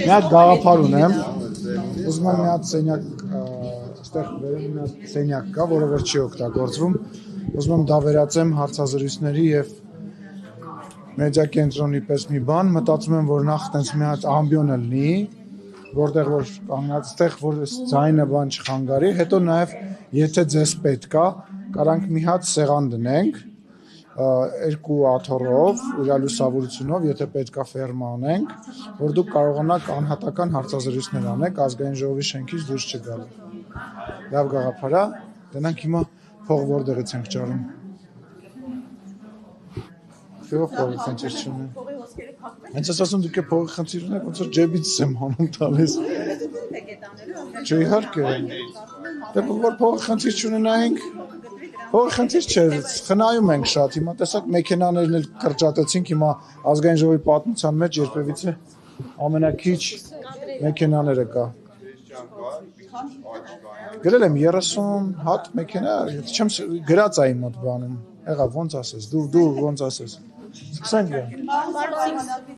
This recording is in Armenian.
Մի հատ գաղափար ունեմ, ուզում եմ մի հատ սենյակ, այստեղ վերևում մի հատ սենյակ կա, որը որ չի օգտագործվում, ուզում եմ դա վերածեմ հարցազրույցների եւ մեդիա կենտրոնի պես մի բան, մտածում եմ, որ նախ տենց մի հատ ամբիոն լինի, որտեղ որ կանգնած այդտեղ որ ձայնը բան չխանգարի, հետո նաեւ եթե ձեզ պետք է, կարանք մի հատ սեղան դնենք, երկու աթոռով, իր լուսավորությունով, եթե պետք է ֆերմա անենք, որ դուք կարողանաք անհատական հարցազրույցներ անեք ազգային ժողովի շենքից դուրս չգալու։ Լավ գաղափար է, դրանք հիմա փող որտեղից ենք ճարում։ Փող խնդիր չունեմ։ Հենց ասում դուք փողի խնդիր ունեք, ոնց որ ջեբից եմ անում տալիս։ Չէ, իհարկե։ Դե որ փողի խնդիր չունենայինք, փողի խնդիր չէ, խնայում ենք շատ։ Հիմա տեսակ մեքենաներն էլ կրճատեցինք, հիմա ազգային ժողովի պատմության մեջ երբևիցե ամենակիչ մեքենաները կա։ Գրել եմ 30 հատ մեքենա, չեմ գրած է իմ մոտ բանում։ Եղավ, ոնց ասես, դու ոնց ասես։ Սկսենք։